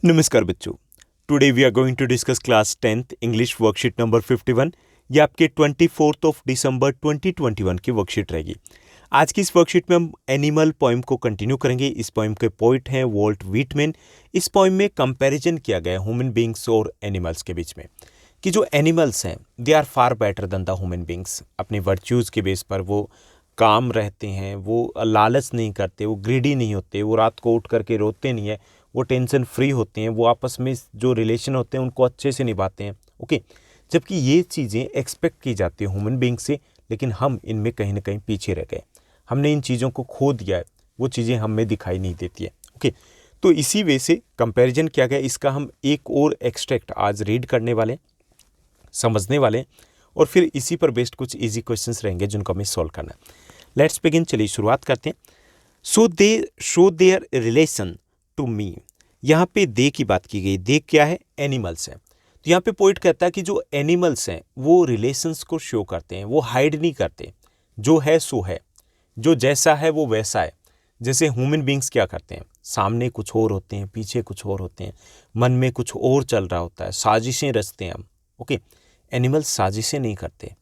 नमस्कार बच्चों। Today we are going to discuss class 10th English worksheet number 51। ये आपके 24 दिसंबर 2021 की वर्कशीट रहेगी। आज की इस वर्कशीट में हम एनिमल पोएम को कंटिन्यू करेंगे। इस पोएम के पोइट हैं वॉल्ट व्हिटमैन। इस पोएम में कंपैरिजन किया गया है ह्यूमन बींग्स और एनिमल्स के बीच में कि जो एनिमल्स हैं they are far better than the human beings. अपने वर्च्यूज़ के बेस पर वो काम रहते हैं, वो लालच नहीं करते, वो ग्रीडी नहीं होते, वो रात को उठ करके रोते नहीं है, वो टेंशन फ्री होते हैं, वो आपस में जो रिलेशन होते हैं उनको अच्छे से निभाते हैं। ओके, जबकि ये चीज़ें एक्सपेक्ट की जाती है ह्यूमन बींग से, लेकिन हम इनमें कहीं ना कहीं पीछे रह गए। हमने इन चीज़ों को खो दिया है, वो चीज़ें हमें दिखाई नहीं देती है। ओके, तो इसी वजह से कंपैरिजन किया गया। इसका हम एक और एक्सट्रैक्ट आज रीड करने वाले, समझने वाले, और फिर इसी पर बेस्ड कुछ इजी क्वेश्चंस रहेंगे जिनको हमें सॉल्व करना है। लेट्स बिगिन, चलिए शुरुआत करते हैं। So they show their relation to me. यहाँ पे दे की बात की गई। दे क्या है? एनिमल्स हैं। तो यहाँ पे पोइट कहता है कि जो एनिमल्स हैं वो रिलेशंस को शो करते हैं, वो हाइड नहीं करते। जो है सो है, जो जैसा है वो वैसा है। जैसे ह्यूमन बींग्स क्या करते हैं, सामने कुछ और होते हैं, पीछे कुछ और होते हैं, मन में कुछ और चल रहा होता है, साजिशें रचते हैं हम। ओके, एनिमल्स साजिशें नहीं करते।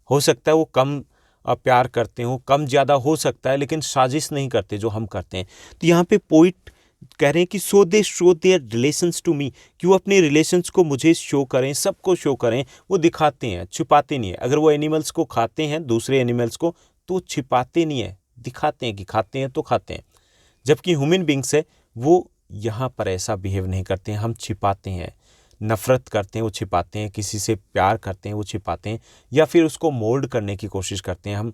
हो सकता है वो कम प्यार करते हो, कम ज़्यादा हो सकता है, लेकिन साजिश नहीं करते जो हम करते हैं। तो यहाँ पे पोइट कह रहे हैं कि so they show their relations to me, कि वो अपने रिलेशंस को मुझे शो करें, सबको शो करें। वो दिखाते हैं, छिपाते नहीं है। अगर वो एनिमल्स को खाते हैं, दूसरे एनिमल्स को, तो छिपाते नहीं है, दिखाते हैं कि खाते हैं तो खाते हैं। जबकि ह्यूमन बींग्स है वो यहाँ पर ऐसा बिहेव नहीं करते हैं। हम छिपाते हैं, नफ़रत करते हैं वो छिपाते हैं, किसी से प्यार करते हैं वो छिपाते हैं, या फिर उसको मोल्ड करने की कोशिश करते हैं। हम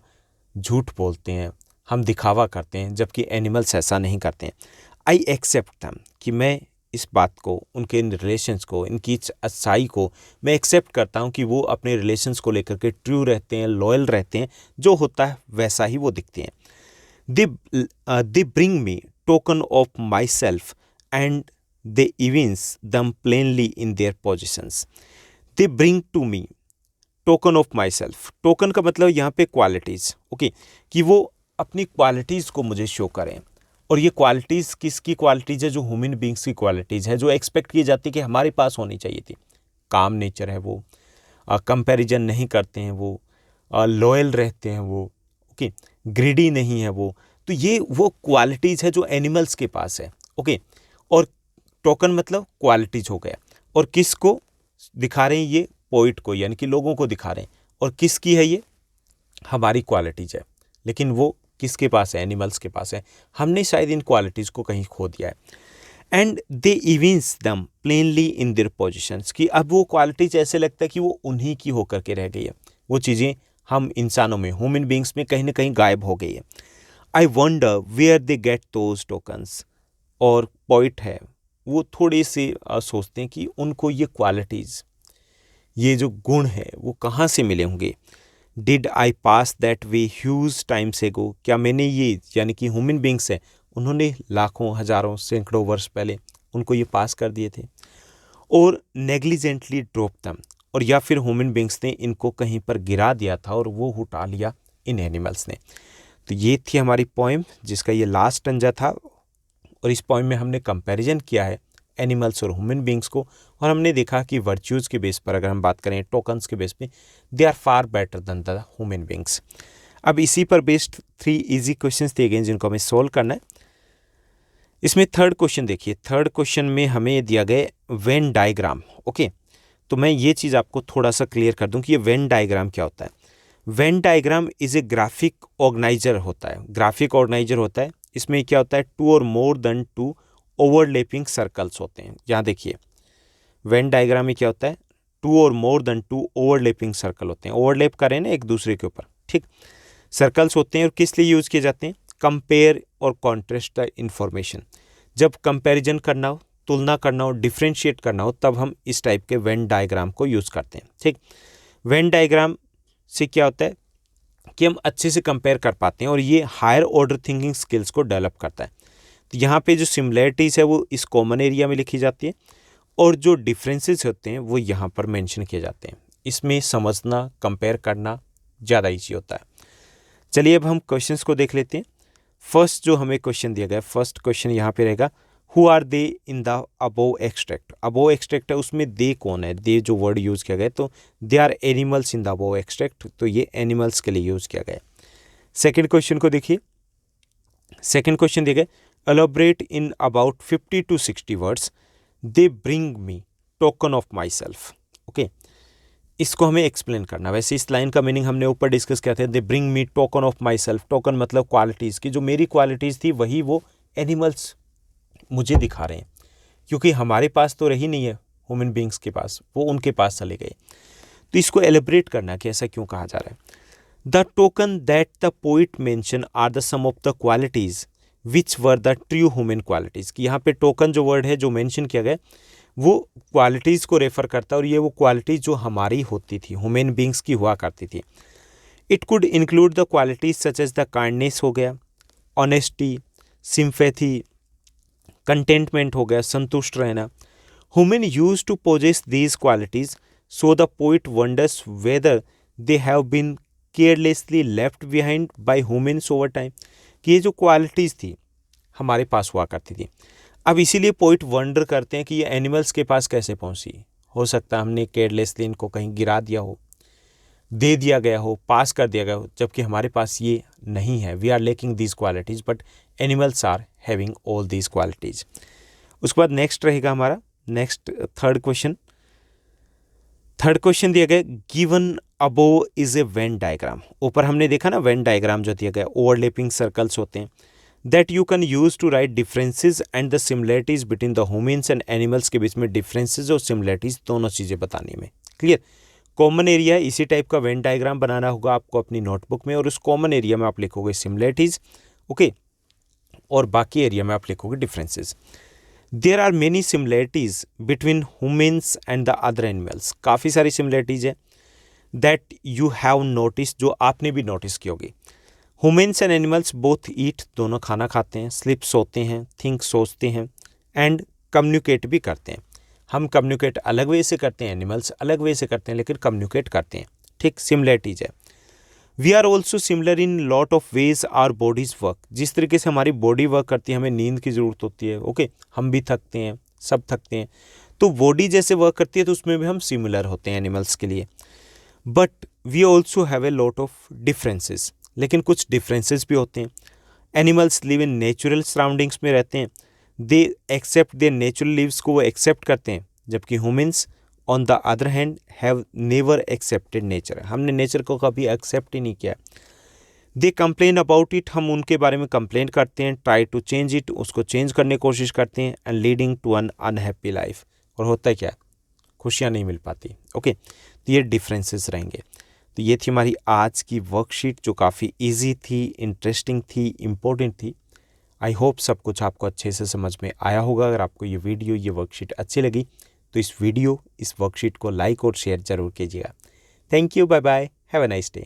झूठ बोलते हैं, हम दिखावा करते हैं, जबकि एनिमल्स ऐसा नहीं करते हैं। आई एक्सेप्ट दैम, कि मैं इस बात को, उनके इन रिलेशंस को, इनकी अच्छाई को मैं एक्सेप्ट करता हूँ कि वो अपने रिलेशंस को लेकर के ट्रू रहते हैं, लॉयल रहते हैं। जो होता है वैसा ही वो दिखते हैं। They bring me token of my self and they evince them plainly in their positions. They bring to me token of myself. Token का मतलब यहाँ पे क्वालिटीज़। ओके, कि वो अपनी क्वालिटीज़ को मुझे शो करें। और ये क्वालिटीज़ किसकी क्वालिटीज़ है? जो ह्यूमन बींग्स की क्वालिटीज़ है, जो एक्सपेक्ट की जाती है कि हमारे पास होनी चाहिए थी। काम नेचर है वो, कंपैरिजन नहीं करते हैं वो, लॉयल रहते हैं वो, ओके, ग्रीडी नहीं है वो। तो ये वो क्वालिटीज़ है जो एनिमल्स के पास है। ओके, और टोकन मतलब क्वालिटीज हो गया। और किसको दिखा रहे हैं? ये पोइट को, यानी कि लोगों को दिखा रहे हैं। और किसकी है ये? हमारी क्वालिटीज है। लेकिन वो किसके पास है? एनिमल्स के पास है। हमने शायद इन क्वालिटीज़ को कहीं खो दिया है। एंड दे इविंस दम प्लेनली इन देयर पोजिशंस, कि अब वो क्वालिटीज ऐसे लगता है कि वो उन्हीं की होकर के रह गई है। वो चीज़ें हम इंसानों में, ह्यूमन बींग्स में कहीं ना कहीं गायब हो गई है। I wonder where they get those tokens. और पॉइंट है वो थोड़े से सोचते हैं कि उनको ये क्वालिटीज़, ये जो गुण है वो कहाँ से मिले होंगे। Did I pass that way huge time से गो, क्या मैंने ये, यानी कि ह्यूमन बींग्स है, उन्होंने लाखों, हजारों, सैकड़ों वर्ष पहले उनको ये पास कर दिए थे। और नेग्लिजेंटली ड्रॉप दम, और या फिर ह्यूमन बींग्स ने इनको कहीं पर गिरा दिया था और वो उठा लिया इन एनिमल्स ने। तो ये थी हमारी पोएम जिसका ये लास्ट स्टंजा था। और इस पोएम में हमने कंपैरिजन किया है एनिमल्स और ह्यूमन बींग्स को, और हमने देखा कि वर्च्यूज़ के बेस पर अगर हम बात करें, टोकन्स के बेस पे, they are far better than the human beings. अब इसी पर बेस्ड 3 इजी क्वेश्चंस दिए गए हैं जिनको हमें सोल्व करना है। इसमें थर्ड क्वेश्चन देखिए। थर्ड क्वेश्चन में हमें दिया गया वेन डायग्राम। ओके, तो मैं ये चीज़ आपको थोड़ा सा क्लियर कर दूं कि ये वेन डायग्राम क्या होता है। Venn diagram is a graphic organiser होता है। ग्राफिक ऑर्गेनाइजर होता है। इसमें क्या होता है? 2 और मोर देन 2 ओवरलैपिंग सर्कल्स होते हैं। यहाँ देखिए, वेन डायग्राम में क्या होता है? 2 और मोर देन 2 ओवरलैपिंग सर्कल होते हैं। ओवरलैप करें ना एक दूसरे के ऊपर, ठीक, सर्कल्स होते हैं। और किस लिए यूज़ किए जाते हैं? कंपेयर और कॉन्ट्रास्ट द इंफॉर्मेशन। जब कंपैरिजन करना हो, तुलना करना हो, डिफ्रेंशिएट करना हो, तब हम इस टाइप के वेन डायग्राम को यूज़ करते हैं। ठीक, वेन डायग्राम से क्या होता है कि हम अच्छे से कंपेयर कर पाते हैं, और ये हायर ऑर्डर थिंकिंग स्किल्स को डेवलप करता है। तो यहाँ पे जो सिमिलैरिटीज़ है वो इस कॉमन एरिया में लिखी जाती है, और जो डिफरेंसेस होते हैं वो यहाँ पर मेंशन किए जाते हैं। इसमें समझना, कंपेयर करना ज़्यादा ईजी होता है। चलिए अब हम क्वेश्चंस को देख लेते हैं। फर्स्ट जो हमें क्वेश्चन दिया गया, फर्स्ट क्वेश्चन यहाँ पे रहेगा, who are they in the above extract, above extract है उसमें दे कौन है, दे जो वर्ड यूज़ किया गया तो they are animals in the above extract, तो ये एनिमल्स के लिए यूज़ किया गया। सेकेंड क्वेश्चन को देखिए, सेकेंड क्वेश्चन दिया गया elaborate in about 50 to 60 words they bring me token of my self. Okay, इसको हमें एक्सप्लेन करना। वैसे इस लाइन का मीनिंग हमने ऊपर डिस्कस किया था, they bring me token of my self. Token मतलब क्वालिटीज़ की, जो मेरी क्वालिटीज़ थी वही वो एनिमल्स मुझे दिखा रहे हैं, क्योंकि हमारे पास तो रही नहीं है ह्यूमन बींग्स के पास, वो उनके पास चले गए। तो इसको एलिब्रेट करना कि ऐसा क्यों कहा जा रहा है। The token that the poet mention are the some of the qualities which were the true human qualities, कि यहाँ पे टोकन जो वर्ड है जो मेंशन किया गया वो क्वालिटीज़ को रेफर करता है, और ये वो क्वालिटीज़ जो हमारी होती थी, ह्यूमन बींग्स की हुआ करती थी। It could include the qualities such as the kindness हो गया, ऑनेस्टी, सिंपैथी, कंटेंटमेंट हो गया, संतुष्ट रहना। Human use to possess these qualities, so the poet wonders whether they have been carelessly left behind by humans over time, कि ये जो qualities थी हमारे पास हुआ करती थी, अब इसीलिए पोइट वंडर करते हैं कि ये एनिमल्स के पास कैसे पहुंची। हो सकता है हमने केयरलेसली इनको कहीं गिरा दिया हो, दे दिया गया हो, पास कर दिया गया हो, जबकि हमारे पास ये नहीं है। We are lacking these qualities but animals are having all these qualities. उसके बाद नेक्स्ट रहेगा हमारा next third question. Third question दिया गया given above is a Venn diagram. ऊपर हमने देखा ना वेन डायग्राम जो दिया गया, ओवरलैपिंग सर्कल्स होते हैं, that you can use to write differences and the similarities between the humans and animals. के बीच में डिफरेंसेस और सिमिलरिटीज दोनों चीज़ें बताने में। क्लियर, कॉमन एरिया इसी टाइप का वेन डायग्राम बनाना होगा आपको अपनी नोटबुक में, और उस कॉमन एरिया में आप लिखोगे सिमिलरिटीज, ओके, और बाकी एरिया में आप लिखोगे differences. There are many similarities between humans and the other animals. काफ़ी सारी सिमिलरिटीज है दैट यू हैव नोटिस, जो आपने भी नोटिस की होगी। ह्यूमन्स एंड एनिमल्स बोथ ईट, दोनों खाना खाते हैं, स्लीप सोते हैं, थिंक सोचते हैं, एंड कम्युनिकेट भी करते हैं। हम कम्युनिकेट अलग वे से करते हैं, एनिमल्स अलग वे से करते हैं, लेकिन कम्युनिकेट करते हैं। ठीक, सिमिलरिटीज है। We are also similar in lot of ways our bodies work. जिस तरीके से हमारी बॉडी वर्क करती है, हमें नींद की ज़रूरत होती है, ओके, हम भी थकते हैं, सब थकते हैं, तो बॉडी जैसे वर्क करती है तो उसमें भी हम सिमिलर होते हैं एनिमल्स के लिए। But we also have a lot of differences, लेकिन कुछ डिफरेंसेस भी होते हैं। Animals live in natural surroundings में रहते हैं, they accept their natural lives को वो एक्सेप्ट करते हैं, जबकि humans on the other hand have never accepted nature. हमने नेचर को कभी एक्सेप्ट ही नहीं किया। दे कंप्लेन अबाउट इट, हम उनके बारे में कंप्लेन करते हैं, ट्राई टू चेंज इट, उसको चेंज करने की कोशिश करते हैं, and leading to an unhappy life, और होता है क्या, खुशियाँ नहीं मिल पाती। ओके, तो ये डिफरेंसेस रहेंगे। तो ये थी हमारी आज की वर्कशीट, जो काफ़ी इजी थी, इंटरेस्टिंग थी, इम्पोर्टेंट थी। आई होप सब कुछ आपको अच्छे से समझ में आया होगा। अगर आपको ये वीडियो, ये वर्कशीट अच्छी लगी तो इस वर्कशीट को लाइक और शेयर ज़रूर कीजिएगा। Thank you, bye bye, have a nice day.